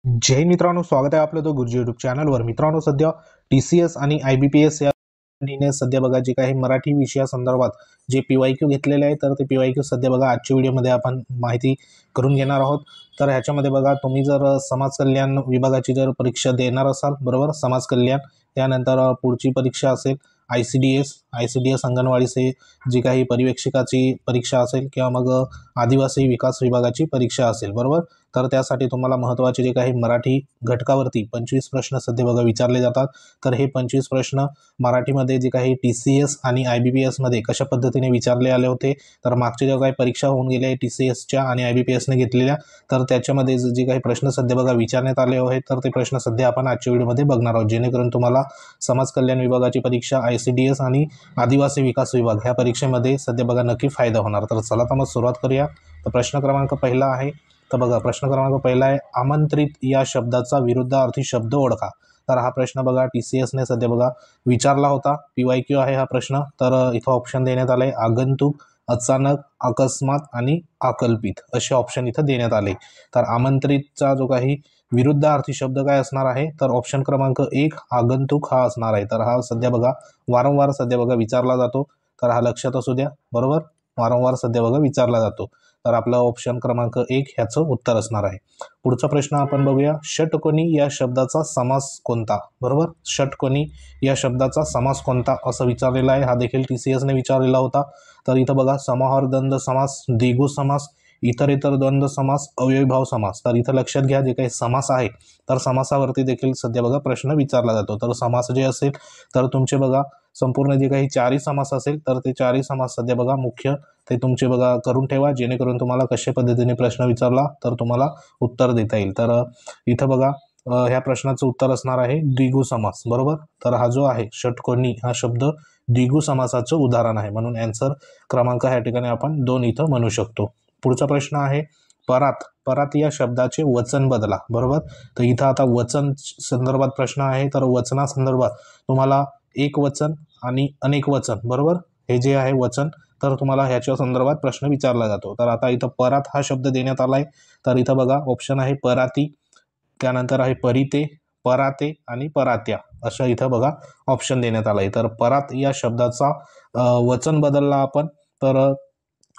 जय हिंद मित्रांनो, स्वागत आहे आपलं तो गुरुजी यूट्यूब चॅनलवर। मित्रांनो, सध्या TCS आणि IBPS या कंपनीने सध्या बघा जे काही मराठी विषयासंदर्भात जे PYQ घेतलेले आहे, तर ते PYQ सध्या बघा आजच्या व्हिडिओमध्ये आपण माहिती करून घेणार आहोत। तर ह्याच्यामध्ये बघा, तुम्ही जर समाज कल्याण विभागाची जर परीक्षा देणार असाल, बरोबर, समाज कल्याण, त्यानंतर पुढची परीक्षा असेल ICDS अंगणवाडी से जी काही पर्यवेक्षकाची परीक्षा असेल किंवा मग आदिवासी विकास विभागाची परीक्षा असेल, बरोबर। तर त्यासाठी तुम्हाला महत्त्वाचे जे काही मराठी घटकावरती 25 प्रश्न सध्या बघा विचारले जातात। तर हे 25 प्रश्न मराठीमध्ये जे काही TCS आणि IBPS मध्ये कशा पद्धतीने विचारले आले होते, तर मागच्या ज्या काही परीक्षा होऊन गेल्या TCSच्या आणि IBPSने घेतलेल्या, तर त्याच्यामध्ये जे काही प्रश्न सध्या बघा विचारण्यात आले आहेत, तर ते प्रश्न सध्या आपण आजच्या व्हिडिओमध्ये बघणार आहोत, जेणेकरून तुम्हाला समाज कल्याण विभागाची परीक्षा ICDS आणि आदिवासी विकास विभाग ह्या परीक्षेमध्ये सध्या बघा नक्की फायदा होणार। तर चला तर मग सुरुवात करूया। तर प्रश्न क्रमांक पहिला आहे, तर बघा प्रश्न क्रमांक पहिला आहे, आमंत्रित या शब्दाचा विरुद्धार्थी शब्द ओळखा। तर हा प्रश्न बघा TCSने सध्या बघा विचारला होता, PYQ आहे हा प्रश्न। तर इथं ऑप्शन देण्यात आले, आगंतुक, अचानक, अकस्मात आणि अकल्पित असे ऑप्शन इथं देण्यात आले। तर आमंत्रितचा जो काही विरुद्धार्थी शब्द काय असणार आहे, तर ऑप्शन क्रमांक 1 आगंतुक हा असणार आहे। तर हा सध्या बघा वारंवार सध्या बघा विचारला जातो, तर हा लक्षात असू द्या, बरोबर, वारंवार सध्या बघा विचारला जातो। तर आपला ऑप्शन क्रमांक 1 ह्याचं उत्तर असणार आहे। पुढचा प्रश्न आपण बघूया, षटकोनी या शब्दाचा समास कोणता, बरोबर, षटकोनी या शब्दाचा समास कोणता असं विचारलेला आहे। हा देखील TCSने विचारलेला होता। तर इथं बघा समाहार द्वंद्व समास, द्विगु समास, इतर द्वंद्व समास, अव्ययीभाव समास। तर इथं लक्षात घ्या, जे काही समास आहे तर समासावरती देखील सध्या बघा प्रश्न विचारला जातो। तर समास जे असेल तर तुमचे बघा संपूर्ण जे काही चारही समास असेल तर ते चारही समास सध्या बघा मुख्य ते तुमचे बघा करून ठेवा, जेणेकरून तुम्हाला कशा पद्धतीने प्रश्न विचारला तर तुम्हाला उत्तर देता येईल। तर इथं बघा ह्या प्रश्नाचं उत्तर असणार आहे द्विगु समास, बरोबर। तर हा जो आहे षटकोनी हा शब्द द्विगु समासाचं उदाहरण आहे, म्हणून आन्सर क्रमांक ह्या ठिकाणी आपण 2 इथं म्हणू शकतो। पुढचा प्रश्न आहे, परात या शब्दाचे वचन बदला, बरोबर। तर इथं आता वचन संदर्भात प्रश्न आहे, तर वचना संदर्भात तुम्हाला एक वचन आणि अनेक वचन, बरोबर, हे जे आहे वचन, तर तुम्हाला ह्याच्या संदर्भात प्रश्न विचारला जातो। तर आता इथं परात हा शब्द देण्यात आलाय, तर इथं बघा ऑप्शन आहे पराती, त्यानंतर आहे परिते, पराते आणि परात्या असं इथं बघा ऑप्शन देण्यात आलाय। तर परात या शब्दाचा वचन बदलला आपण, तर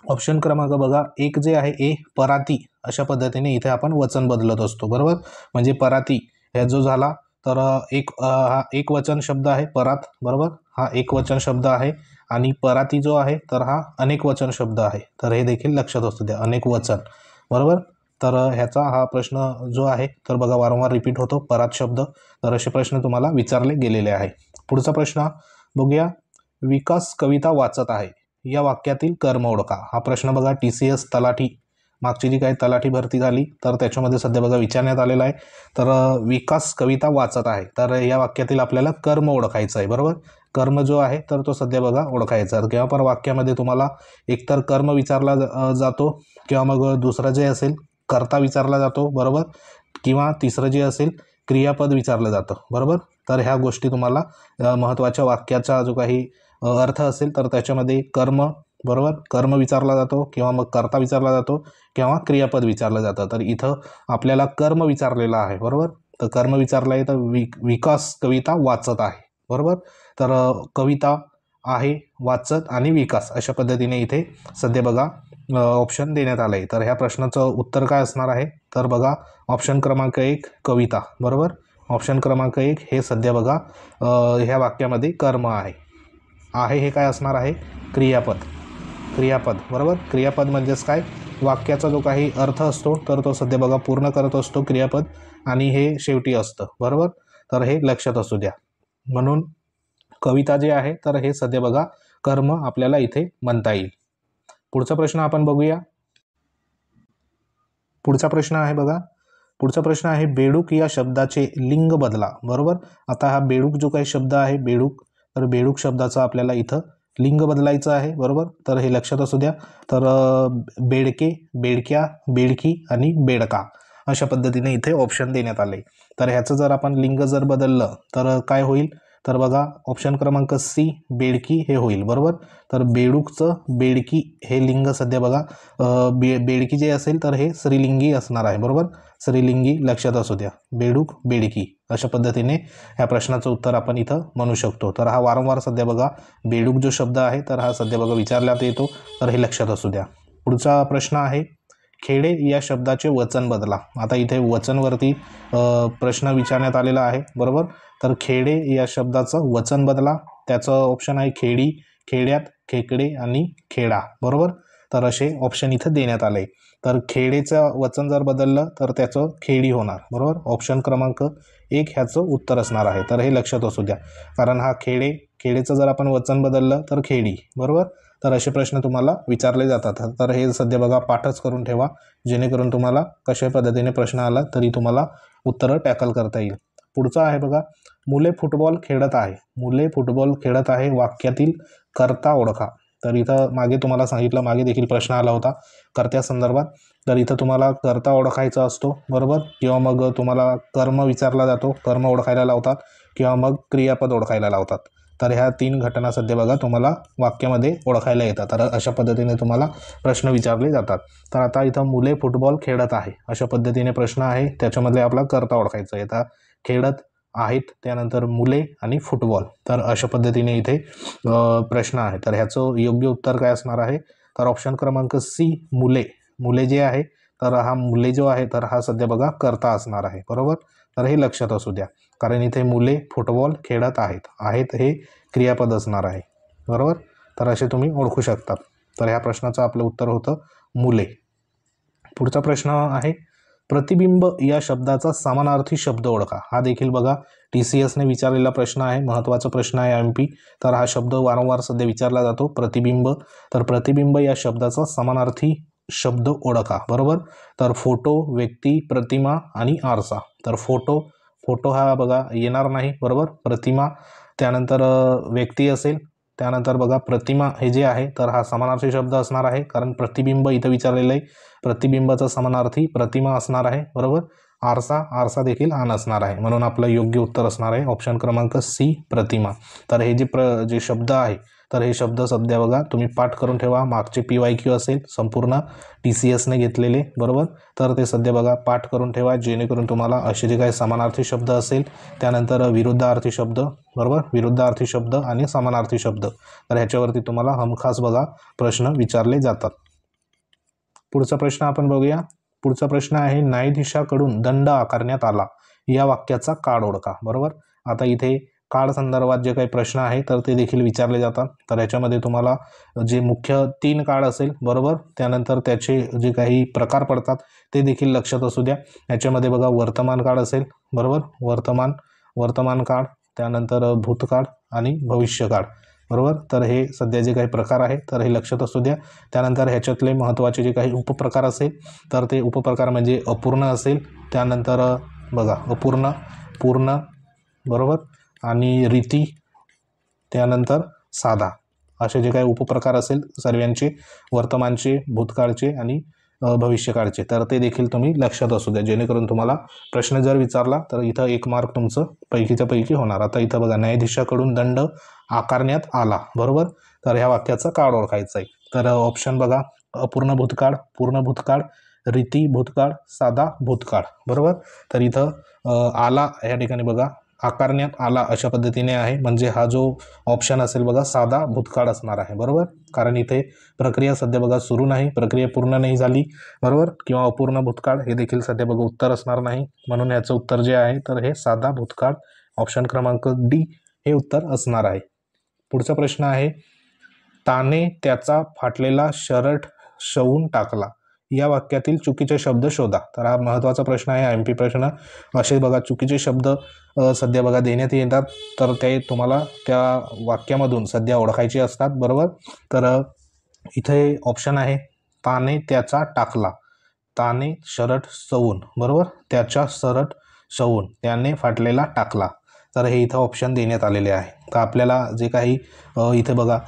ऑप्शन क्रमांक बघा 1 जे आहे ए पराती अशा पद्धतीने इथे आपण वचन बदलत असतो, बरोबर। म्हणजे पराती ह्या जो झाला तर हा एक वचन शब्द आहे परात, बरोबर, हा एक वचन शब्द आहे, आणि पराती जो आहे तर हा अनेक वचन शब्द आहे। तर हे देखील लक्षात असू द्या, अनेक वचन, बरोबर। तर ह्याचा हा प्रश्न जो आहे तर बघा वारंवार रिपीट होतो परात शब्द। तर असे प्रश्न तुम्हाला विचारले गेलेले आहे। पुढचा प्रश्न बघूया, विकास कविता वाचत आहे या वाक्यातील कर्म ओळखा। हा प्रश्न बघा TCS तलाठी मागची जी काही तलाठी भरती झाली तर त्याच्यामध्ये सध्या बघा विचारण्यात आलेला आहे। तर विकास कविता वाचत आहे, तर या वाक्यातील आपल्याला कर्म ओळखायचं आहे, बरोबर। कर्म जो आहे तर तो सध्या बघा ओळखायचा, किंवा पण वाक्यामध्ये तुम्हाला एकतर कर्म विचारला जातो, किंवा मग दुसरं जे असेल कर्ता विचारला जातो, बरोबर, किंवा तिसरं जे असेल क्रियापद विचारलं जातं, बरोबर। तर ह्या गोष्टी तुम्हाला महत्त्वाच्या वाक्याचा जो काही अर्थ असेल तर त्याच्यामध्ये कर्म, बरोबर, कर्म विचारला जातो, किंवा मग कर्ता विचारला जातो, किंवा क्रियापद विचारलं जातं। तर इथं आपल्याला कर्म विचारलेला आहे, बरोबर। तर कर्म विचारलं आहे, तर विकास कविता वाचत आहे, बरोबर। तर कविता आहे, वाचत आणि विकास अशा पद्धतीने इथे सध्या बघा ऑप्शन देण्यात आलं आहे। तर ह्या प्रश्नाचं उत्तर काय असणार आहे, तर बघा ऑप्शन क्रमांक 1 कविता, बरोबर, ऑप्शन क्रमांक 1 हे सध्या बघा ह्या वाक्यामध्ये कर्म आहे हे काय असणार आहे, क्रियापद, बरोबर। क्रियापद म्हणजेच काय, वाक्याचा जो काही अर्थ असतो तर तो सध्या बघा पूर्ण करत असतो क्रियापद, आणि हे शेवटी असतं, बरोबर। तर हे लक्षात असू द्या, म्हणून कविता जे आहे तर हे सध्या बघा कर्म आपल्याला इथे म्हणता येईल। पुढचा प्रश्न आपण बघूया, पुढचा प्रश्न आहे बघा, पुढचा प्रश्न आहे, बेडूक या शब्दाचे लिंग बदला, बरोबर। आता हा बेडूक जो काही शब्द आहे बेडूक, तर बेडूक शब्दाचा आपल्याला इथं लिंग बदलायचं आहे, बरोबर। तर हे लक्षात असू द्या, तर बेडके, बेडक्या, बेडकी आणि बेडका अशा पद्धतीने इथे ऑप्शन देण्यात आले। तर ह्याचं जर आपण लिंग जर बदललं तर काय होईल, तर बघा ऑप्शन क्रमांक C बेडकी हे होईल, बरोबर। तर बेडूकचं बेडकी हे लिंग सध्या बघा बेडकी जे असेल तर हे स्त्रीलिंगी असणार आहे, बरोबर। स्त्रीलिंगी लक्षात असू द्या, बेडूक बेडकी अशा पद्धतीने ह्या प्रश्नाचं उत्तर आपण इथं म्हणू शकतो. तर हा वारंवार सध्या बघा बेडूक जो शब्द आहे तर हा सध्या बघा विचारण्यात येतो, तर हे लक्षात असू द्या. पुढचा प्रश्न आहे खेडे या शब्दाचे वचन बदला. आता इथे वचनवरती प्रश्न विचारण्यात आलेला आहे, बरोबर. तर खेडे या शब्दाचं वचन बदला, त्याचं ऑप्शन आहे खेडी, खेड्यात, खेकडे आणि खेडा, बरोबर. तर असे ऑप्शन इथं देण्यात आले. तर खेडेचं वचन जर बदललं तर त्याचं खेडी होणार, बरोबर. ऑप्शन क्रमांक 1 ह्याचं उत्तर असणार आहे. तर हे लक्षात असू द्या, कारण हा खेडेचं जर आपण वचन बदललं तर खेडी, बरोबर. तर असे प्रश्न तुम्हाला विचारले जातात. तर हे सध्या बघा पाठच करून ठेवा, जेणेकरून तुम्हाला कशा पद्धतीने प्रश्न आला तरी तुम्हाला उत्तरं टॅकल करता येईल. पुढचा आहे बघा मुले फुटबॉल खेळत आहे. मुले फुटबॉल खेळत आहे वाक्यातील कर्ता ओळखा. तर इथं मागे तुम्हाला सांगितलं, मागे देखील प्रश्न आला होता कर्त्या संदर्भात. तर इथं तुम्हाला कर्ता ओळखायचा असतो, बरोबर. किंवा मग तुम्हाला कर्म विचारला जातो, कर्म ओळखायला लावतात, किंवा मग क्रियापद ओळखायला लावतात. तर ह्या 3 घटना सध्या बघा तुम्हाला वाक्यामध्ये ओळखायला येतात. तर अशा पद्धतीने तुम्हाला प्रश्न विचारले जातात. तर आता इथं मुले फुटबॉल खेळत आहे अशा पद्धतीने प्रश्न आहे, त्याच्यामध्ये आपला कर्ता ओळखायचा आहे. आता खेळत आहेत, त्यानंतर मुले आणि फुटबॉल, तर अशा पद्धतीने इथे प्रश्न आहे. तर ह्याचं योग्य उत्तर काय असणार आहे, तर ऑप्शन क्रमांक सी मुले जे आहे तर हा मुले जो आहे तर हा सध्या बघा कर्ता असणार आहे, बरोबर. तर हे लक्षात असू द्या, कारण इथे मुले फुटबॉल खेळत आहेत हे क्रियापद असणार आहे, बरोबर. तर असे तुम्ही ओळखू शकतात. तर ह्या प्रश्नाचं आपलं उत्तर होतं मुले. पुढचा प्रश्न आहे प्रतिबिंब या शब्दाचा समानार्थी शब्द ओळखा. हा देखील बघा TCSने विचारलेला प्रश्न आहे, महत्त्वाचा प्रश्न आहे MP. तर हा शब्द वारंवार सध्या विचारला जातो प्रतिबिंब. तर प्रतिबिंब या शब्दाचा समानार्थी शब्द ओळखा, बरोबर. तर फोटो, व्यक्ती, प्रतिमा आणि आरसा. तर फोटो हा बघा येणार नाही, बरोबर. प्रतिमा, त्यानंतर व्यक्ती असेल, त्यानंतर बघा प्रतिमा हे जे आहे तर हा समानार्थी शब्द असणार आहे, कारण प्रतिबिंब इथं विचारलेलं आहे. प्रतिबिंबाचा समानार्थी प्रतिमा असणार आहे, बरोबर. आरसा देखील हा नसणार आहे, म्हणून आपलं योग्य उत्तर असणार आहे ऑप्शन क्रमांक सी प्रतिमा. तर हे जे शब्द आहे तर हे शब्द सध्या बघा तुम्ही पाठ करून ठेवा. मागचे PYQ असेल संपूर्ण TCSने घेतलेले, बरोबर. तर ते सध्या बघा पाठ करून ठेवा, जेणेकरून तुम्हाला असे जे काही समानार्थी शब्द असेल, त्यानंतर विरुद्धार्थी शब्द, बरोबर, विरुद्धार्थी शब्द आणि समानार्थी शब्द, तर ह्याच्यावरती तुम्हाला हमखास बघा प्रश्न विचारले जातात. पुढचा प्रश्न आपण बघूया. पुढचा प्रश्न आहे न्यायाधीशाकडून दंड आकारण्यात आला या वाक्याचा काळ ओळखा, बरोबर. आता इथे काळ संदर्भात जे काही प्रश्न आहे तर ते देखील विचारले जातात. तर याच्यामध्ये तुम्हाला जे मुख्य 3 काळ असेल, बरोबर, त्यानंतर त्याचे जे काही प्रकार पडतात ते देखील लक्षात असू द्या. याच्यामध्ये बघा वर्तमान काळ असेल, बरोबर, वर्तमान काळ, त्यानंतर भूतकाळ आणि भविष्यकाळ, बरोबर. तर हे सध्या जे काही प्रकार आहे तर हे लक्षात असू द्या. त्यानंतर ह्याच्यातले महत्त्वाचे जे काही उपप्रकार असेल तर ते उपप्रकार म्हणजे अपूर्ण असेल, त्यानंतर बघा अपूर्ण, पूर्ण, बरोबर, आणि रीती, त्यानंतर साधा, असे जे काही उपप्रकार असेल सर्वांचे, वर्तमानचे, भूतकाळचे आणि भविष्यकाळचे, तर ते देखील तुम्ही लक्षात असू द्या, जेणेकरून तुम्हाला प्रश्न जर विचारला तर इथं 1 मार्क तुमचं पैकीच्या पैकी होणार. आता इथं बघा न्यायाधीशाकडून दंड आकारण्यात आला, बरोबर. तर ह्या वाक्याचा काळ ओळखायचा आहे. तर ऑप्शन बघा अपूर्ण भूतकाळ, पूर्ण भूतकाळ, रीती भूतकाळ, साधा भूतकाळ, बरोबर. तर इथं आला या ठिकाणी बघा आकारण्यात आला अशा पद्धतीने आहे, म्हणजे हा जो ऑप्शन असेल बघा साधा भूतकाळ असणार आहे, बरोबर. कारण इथे प्रक्रिया सध्या बघा सुरू नाही, प्रक्रिया पूर्ण नाही झाली, बरोबर, किंवा अपूर्ण भूतकाळ हे देखील सध्या बघा उत्तर असणार नाही, म्हणून याचं उत्तर जे आहे तर हे साधा भूतकाळ, ऑप्शन क्रमांक D हे उत्तर असणार आहे. पुढचा प्रश्न आहे ताने त्याचा फाटलेला शर्ट शिवून टाकला या वाक्यातील चुकीचे शब्द शोधा. तर हा महत्त्वाचा प्रश्न आहे, MP प्रश्न. असे बघा चुकीचे शब्द सध्या बघा देण्यात येतात, तर ते तुम्हाला त्या वाक्यामधून सध्या ओळखायचे असतात, बरोबर. तर इथे ऑप्शन आहे ताने त्याचा टाकला, ताने शर्ट सवून, बरोबर, त्याच्या शर्ट सवून, त्याने फाटलेला टाकला. तर हे इथं ऑप्शन देण्यात आलेले आहे. तर आपल्याला जे काही इथे बघा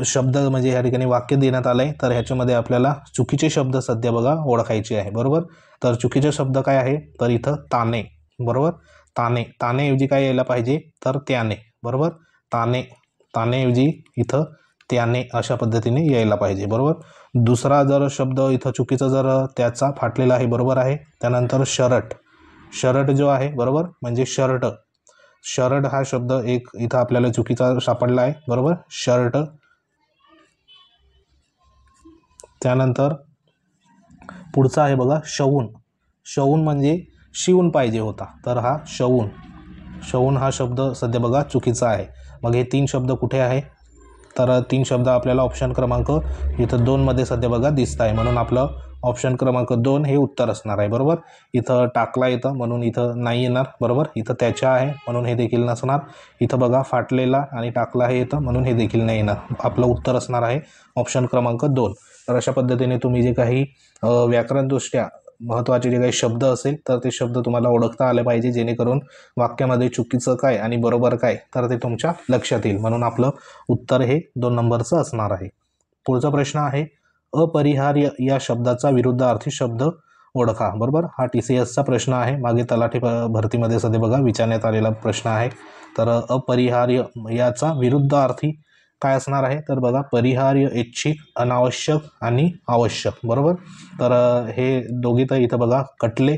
शब्द म्हणजे या ठिकाणी वाक्य देण्यात आलं आहे, तर ह्याच्यामध्ये आपल्याला चुकीचे शब्द सध्या बघा ओळखायचे आहे, बरोबर. तर चुकीचे शब्द काय आहे तर इथं ताने, बरोबर, तानेऐवजी काय यायला पाहिजे तर त्याने, बरोबर. तानेऐवजी इथं त्याने अशा पद्धतीने यायला पाहिजे, बरोबर. दुसरा जर शब्द इथं चुकीचा जर त्याचा फाटलेला आहे, बरोबर आहे. त्यानंतर शर्ट, शर्ट जो आहे बरोबर म्हणजे शर्ट, शर्ट हा शब्द एक इथं आपल्याला चुकीचा सापडला आहे, बरोबर शर्ट. त्यानंतर पुढचा आहे बघा शवून, शवून म्हणजे शिवून पाहिजे होता, तर हा शवून, शवून हा शब्द सध्या बघा चुकीचा आहे. मग हे 3 शब्द कुठे आहे, तर 3 शब्द आपल्याला ऑप्शन क्रमांक इथं 2 मध्ये सध्या बघा दिसत आहे, म्हणून आपलं ऑप्शन क्रमांक 2 हे उत्तर असणार आहे, बरोबर. इथं टाकला येतं म्हणून इथं नाही येणार, बरोबर. इथं त्याच्या आहे म्हणून हे देखील नसणार. इथं बघा फाटलेला आणि टाकला हे येतं म्हणून हे देखील नाही येणार. आपलं उत्तर असणार आहे ऑप्शन क्रमांक 2. तर अशा पद्धतीने तुम्ही जे काही व्याकरणदृष्ट्या महत्त्वाचे जे काही शब्द असेल तर ते शब्द तुम्हाला ओळखता आले पाहिजे, जेणेकरून वाक्यामध्ये चुकीचं काय आणि बरोबर काय तर ते तुमच्या लक्षात येईल. म्हणून आपलं उत्तर हे 2 नंबरचं असणार आहे. पुढचा प्रश्न आहे अपरिहार्य या शब्दाचा विरुद्धार्थी शब्द ओळखा, बरोबर. हा TCSचा प्रश्न आहे, मागे तलाठी भरतीमध्ये सध्या बघा विचारण्यात आलेला प्रश्न आहे. तर अपरिहार्य याचा विरुद्धार्थी काय असणार आहे, तर बघा परिहार्य, ऐच्छिक, अनावश्यक आणि आवश्यक, बरोबर. तर हे दोघे तर इथं बघा कटले.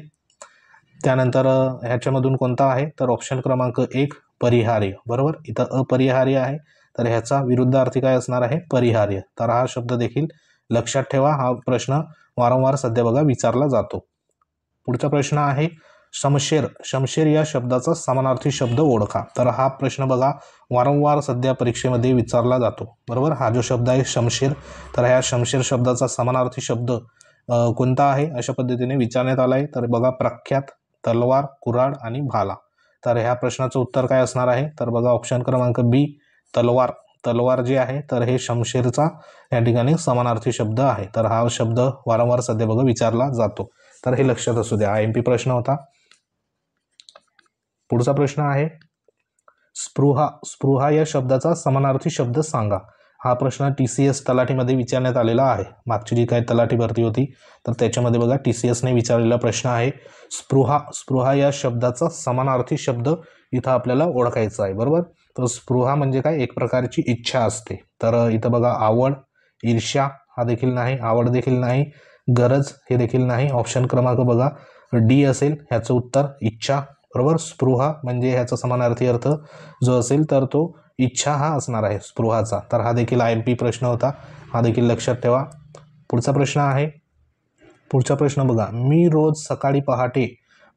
त्यानंतर ह्याच्यामधून कोणता आहे, तर ऑप्शन क्रमांक 1 परिहार्य, बरोबर. इथं अपरिहार्य आहे तर ह्याचा विरुद्धार्थी काय असणार आहे, परिहार्य. तर हा शब्द देखील लक्षात ठेवा, हा प्रश्न वारंवार सध्या बघा विचारला जातो. पुढचा प्रश्न आहे शमशेर, शमशेर या शब्दाचा समानार्थी शब्द ओळखा. तर हा प्रश्न बघा वारंवार सध्या परीक्षेमध्ये विचारला जातो, बरोबर. हा जो शब्द आहे शमशेर, तर ह्या शमशेर शब्दाचा समानार्थी शब्द कोणता आहे अशा पद्धतीने विचारण्यात आला आहे. तर बघा प्रख्यात, तलवार, कुऱ्हाड आणि भाला. तर ह्या प्रश्नाचं उत्तर काय असणार आहे, तर बघा ऑप्शन क्रमांक बी तलवार. तलवार जे आहे तर हे शमशेरचा या ठिकाणी समानार्थी शब्द आहे. तर हा शब्द वारंवार सध्या बघा विचारला जातो, तर हे लक्षात असू द्या. IMP प्रश्न होता. पुढचा प्रश्न आहे स्पृहा, स्पृहा या शब्दाचा समानार्थी शब्द सांगा. हा प्रश्न TCS तलाठीमध्ये विचारण्यात आलेला आहे. मागची जी काही तलाठी भरती होती तर त्याच्यामध्ये बघा TCSने विचारलेला प्रश्न आहे स्पृहा, स्पृहा या शब्दाचा समानार्थी शब्द इथं आपल्याला ओळखायचा आहे, बरोबर. तर स्पृहा म्हणजे काय, एक प्रकारची इच्छा असते. तर इथं बघा आवड, ईर्ष्या हा देखील नाही, आवड देखील नाही, गरज हे देखील नाही. ऑप्शन क्रमांक बघा डी असेल ह्याचं उत्तर, इच्छा, बरोबर. स्पृहा म्हणजे ह्याचा समानार्थी अर्थ जो असेल तर तो इच्छा हा असणार आहे स्पृहाचा. तर हा देखील IMP प्रश्न होता, हा देखील लक्षात ठेवा. पुढचा प्रश्न आहे, पुढचा प्रश्न बघा मी रोज सकाळी पहाटे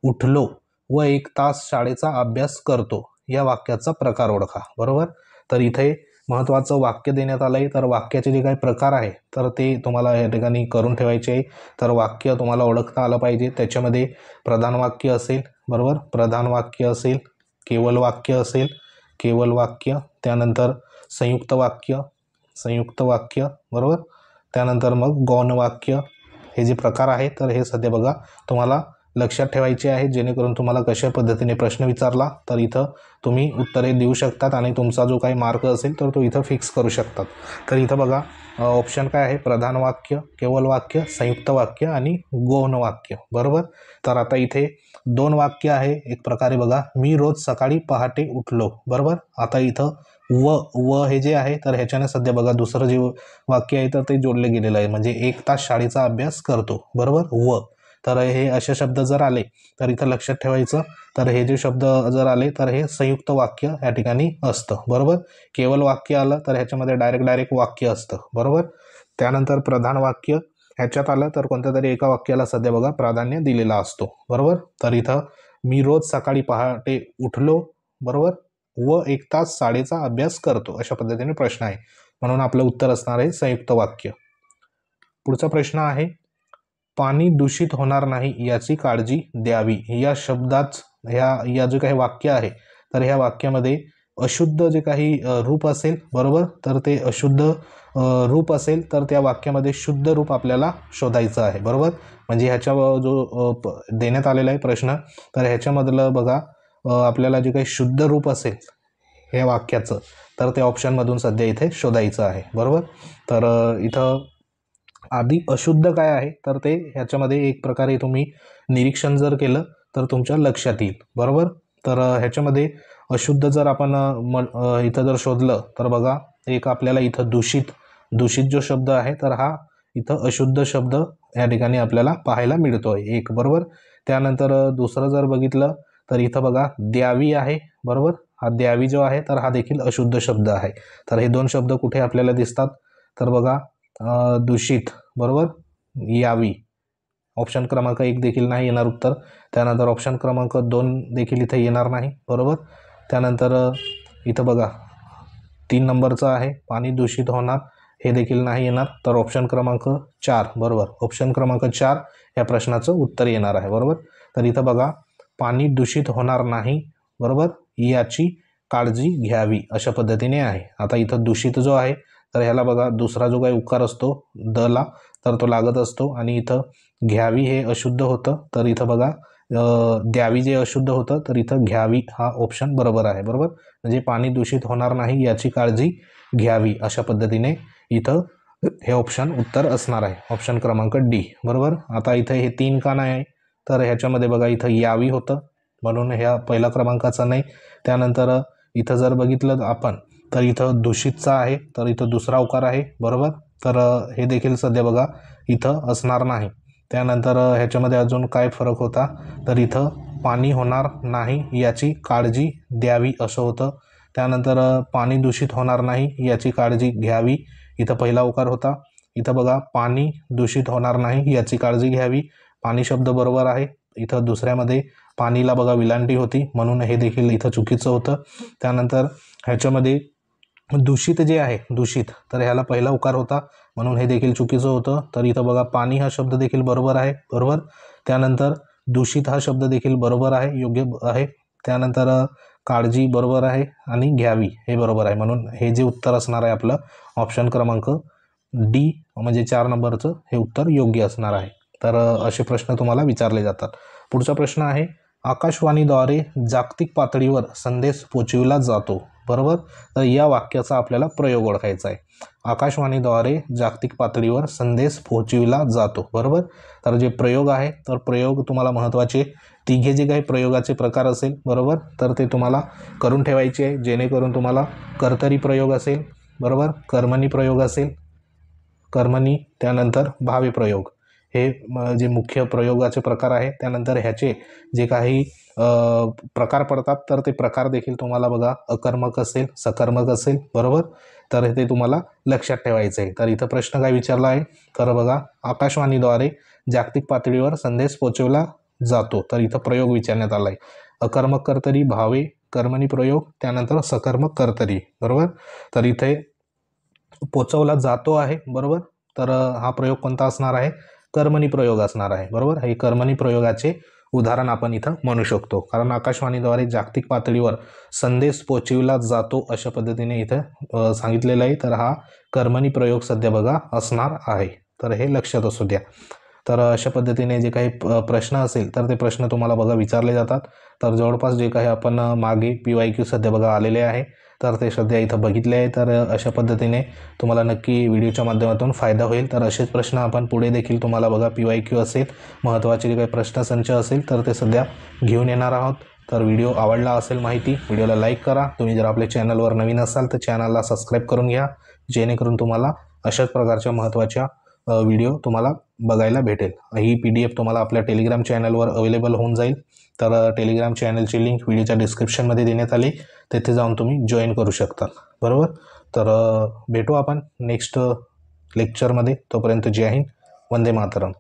उठलो व 1 तास शाळेचा अभ्यास करतो या वाक्याचा प्रकार ओळखा, बरोबर. तर इथे महत्त्वाचं वाक्य देण्यात आलं आहे, तर वाक्याचे जे काही प्रकार आहे तर ते तुम्हाला या ठिकाणी करून ठेवायचे आहे. तर वाक्य तुम्हाला ओळखता आलं पाहिजे. त्याच्यामध्ये प्रधान वाक्य असेल, बरोबर, प्रधान वाक्य असेल, केवल वाक्य असेल, केवल वाक्य, त्यानंतर संयुक्त वाक्य, संयुक्त वाक्य, बरोबर. त्यानंतर मग गौण वाक्य. हे जे प्रकार आहे तर हे सध्या बघा तुम्हाला लक्षात ठेवायचे आहे, जेणेकरून तुम्हाला कशा पद्धतीने प्रश्न विचारला तर इथं तुम्ही उत्तरे देऊ शकतात आणि तुमचा जो काही मार्क असेल तर तो इथं फिक्स करू शकतात. तर इथं बघा ऑप्शन काय आहे, प्रधान वाक्य, केवल वाक्य, संयुक्त वाक्य आणि गौण वाक्य, बरोबर. तर आता इथे 2 वाक्य आहे. एक प्रकारे बघा मी रोज सकाळी पहाटे उठलो, बरोबर. आता इथं व हे जे आहे तर ह्याच्याने सध्या बघा दुसरं जे वाक्य आहे तर ते जोडले गेलेलं आहे, म्हणजे 1 तास शाळेचा अभ्यास करतो, बरोबर. व तर हे असे शब्द जर आले तर इथं लक्षात ठेवायचं, तर हे जे शब्द जर आले तर हे संयुक्त वाक्य या ठिकाणी असतं, बरोबर. केवल वाक्य आलं तर ह्याच्यामध्ये डायरेक्ट वाक्य असतं, बरोबर. त्यानंतर प्रधान वाक्य ह्याच्यात आलं तर कोणत्या तरी एका वाक्याला सध्या बघा प्राधान्य दिलेला असतो, बरोबर. तर इथं मी रोज सकाळी पहाटे उठलो, बरोबर, व 1 तास शाळेचा अभ्यास करतो अशा पद्धतीने प्रश्न आहे, म्हणून आपलं उत्तर असणार आहे संयुक्त वाक्य. पुढचा प्रश्न आहे पाणी दूषित होणार नाही याची काळजी द्यावी या शब्दात या जे काही वाक्य आहे तर ह्या वाक्यामध्ये अशुद्ध जे काही रूप असेल, बरोबर, तर ते अशुद्ध रूप असेल तर त्या वाक्यामध्ये शुद्ध रूप आपल्याला शोधायचं आहे, बरोबर. म्हणजे ह्याच्या जो देण्यात आलेला आहे प्रश्न तर ह्याच्यामधलं बघा आपल्याला जे काही शुद्ध रूप असेल ह्या वाक्याचं तर ते ऑप्शनमधून सध्या इथे शोधायचं आहे, बरोबर. तर इथं आधी अशुद्ध काय आहे तर ते ह्याच्यामध्ये एक प्रकारे तुम्ही निरीक्षण जर केलं तर तुमच्या लक्षात येईल, बरोबर. तर ह्याच्यामध्ये अशुद्ध जर आपण इथं जर शोधलं तर बघा एक आपल्याला इथं दूषित जो शब्द आहे तर हा इथं अशुद्ध शब्द या ठिकाणी आपल्याला पाहायला मिळतोय एक, बरोबर. त्यानंतर दुसरं जर बघितलं तर इथं बघा द्यावी आहे, बरोबर. हा द्यावी जो आहे तर हा देखील अशुद्ध शब्द आहे. तर हे दोन शब्द कुठे आपल्याला दिसतात तर बघा दूषित, बरोबर, यावी. ऑप्शन क्रमांक 1 देखील नाही येणार उत्तर. त्यानंतर ऑप्शन क्रमांक 2 देखील इथे येणार नाही, बरोबर. त्यानंतर इथं बघा 3 नंबरचं आहे पाणी दूषित होणार, हे देखील नाही येणार. तर ऑप्शन क्रमांक 4, बरोबर, ऑप्शन क्रमांक 4 या प्रश्नाचं उत्तर येणार आहे, बरोबर. तर इथं बघा पाणी दूषित होणार नाही, बरोबर, याची काळजी घ्यावी अशा पद्धतीने आहे. आता इथं दूषित जो आहे तर ह्याला बघा दुसरा जो काही उकार असतो दला तर तो लागत असतो आणि इथं घ्यावी हे अशुद्ध होतं. तर इथं बघा द्यावी जे अशुद्ध होतं तर इथं घ्यावी हा ऑप्शन बरोबर आहे, बरोबर. म्हणजे पाणी दूषित होणार नाही याची काळजी घ्यावी अशा पद्धतीने इथं हे ऑप्शन उत्तर असणार आहे, ऑप्शन क्रमांक डी, बरोबर. आता इथं हे 3 का नाही आहे तर ह्याच्यामध्ये बघा इथं यावी होतं म्हणून ह्या पहिला क्रमांकाचा नाही. त्यानंतर इथं जर बघितलं आपण तर इथं दूषितचा आहे तर इथं दुसरा उकार आहे, बरोबर. तर हे देखील सध्या बघा इथं असणार नाही. त्यानंतर ह्याच्यामध्ये अजून काय फरक होता तर इथं पाणी होणार नाही याची काळजी द्यावी असं होतं. त्यानंतर पाणी दूषित होणार नाही याची काळजी घ्यावी, इथं पहिला उकार होता. इथं बघा पाणी दूषित होणार नाही याची काळजी घ्यावी, पाणी शब्द बरोबर आहे. इथं दुसऱ्यामध्ये पाणीला बघा विलांटी होती म्हणून हे देखील इथं चुकीचं होतं. त्यानंतर ह्याच्यामध्ये दूषित जे आहे दूषित तर ह्याला पहिला उकार होता म्हणून हे देखील चुकीचं होतं. तर इथं बघा पाणी हा शब्द देखील बरोबर आहे, बरोबर. त्यानंतर दूषित हा शब्द देखील बरोबर आहे, योग्य आहे. त्यानंतर काळजी बरोबर आहे आणि घ्यावी हे बरोबर आहे म्हणून हे जे उत्तर असणार आहे आपलं ऑप्शन क्रमांक डी म्हणजे 4 नंबरचं हे उत्तर योग्य असणार आहे. तर असे प्रश्न तुम्हाला विचारले जातात. पुढचा प्रश्न आहे आकाशवाणीद्वारे जागतिक पातळीवर संदेश पोचविला जातो, बरोबर. तर या वाक्याचा आपल्याला प्रयोग ओळखायचा आहे. आकाशवाणीद्वारे जागतिक पातळीवर संदेश पोहोचविला जातो, बरोबर. तर जे प्रयोग आहे तर प्रयोग तुम्हाला महत्त्वाचे तिघे जे काही प्रयोगाचे प्रकार असेल, बरोबर, तर ते तुम्हाला करून ठेवायचे आहे जेणेकरून तुम्हाला कर्तरी प्रयोग असेल, बरोबर, कर्मणी प्रयोग असेल, कर्मणी, त्यानंतर भावे प्रयोग हे जे मुख्य प्रयोगाचे प्रकार आहे. त्यानंतर ह्याचे जे काही प्रकार पडतात तर ते प्रकार देखील तुम्हाला बघा अकर्मक असेल, सकर्मक असेल, बरोबर. तर ते तुम्हाला लक्षात ठेवायचं आहे. तर इथं प्रश्न काय विचारला आहे तर बघा आकाशवाणीद्वारे जागतिक पातळीवर संदेश पोचवला जातो. तर इथं प्रयोग विचारण्यात आला आहे अकर्मक कर्तरी, भावे, कर्मणी प्रयोग, त्यानंतर सकर्मक कर्तरी, बरोबर. तर इथे पोचवला जातो आहे, बरोबर. तर हा प्रयोग कोणता असणार आहे कर्मणी प्रयोग असणार आहे, बरोबर. हे कर्मणी प्रयोगाचे उदाहरण आपण इथं म्हणू शकतो कारण आकाशवाणीद्वारे जागतिक पातळीवर संदेश पोचविला जातो अशा पद्धतीने इथं सांगितलेलं आहे. तर हा कर्मणी प्रयोग सध्या बघा असणार आहे, तर हे लक्षात असू द्या. तर अशा पद्धतीने जे काही प्रश्न असेल तर ते प्रश्न तुम्हाला बघा विचारले जातात. तर जवळपास जे काही आपण मागे PYQ सध्या बघा आलेले आहे तर ते सध्या इथं बघितले आहे. तर अशा पद्धतीने तुम्हाला नक्की व्हिडिओच्या माध्यमातून फायदा होईल. तर असेच प्रश्न आपण पुढे देखील तुम्हाला बघा PYQ असेल महत्त्वाचे जे काही प्रश्नसंच असेल तर ते सध्या घेऊन येणार आहोत. तर व्हिडिओ आवडला असेल माहिती व्हिडिओला लाईक करा. तुम्ही जर आपल्या चॅनलवर नवीन असाल तर चॅनलला सबस्क्राईब करून घ्या जेणेकरून तुम्हाला अशाच प्रकारच्या महत्त्वाच्या व्हिडिओ तुम्हाला बघायला भेटेल. ही PDF तुम्हाला आपल्या टेलिग्राम चॅनलवर अवेलेबल होऊन जाईल. तर टेलिग्राम चॅनलची लिंक व्हिडिओच्या डिस्क्रिप्शनमध्ये देण्यात आली, तेथे जाऊन तुम्ही जॉईन करू शकता, बरोबर. तर भेटू आपण नेक्स्ट लेक्चरमध्ये. तोपर्यंत जय हिंद, वंदे मातरम.